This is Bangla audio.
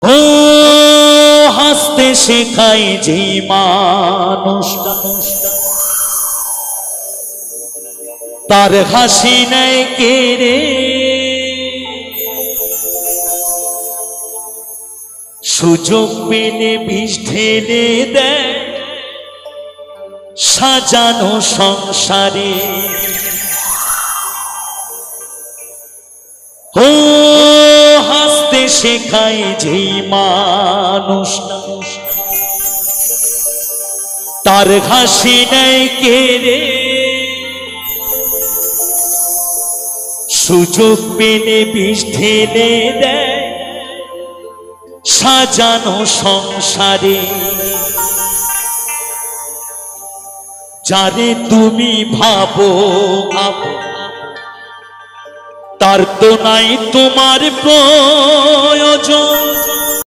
ও হাসতে শেখায় যে মানুষটা তার হাসি নেয় কেড়ে, সুযোগ পেলে বিষ ঢেলে দেয় সাজানো সংসারে। ও হাসতে শেখায় যে মানুষটা তার হাসি নেয় কেড়ে, সুযোগ পেলে বিষ ঢেলে দেয় সাজানো সংসারে। যারে তুমি ভাবো তার তো নাই তোমার প্রয়োজন,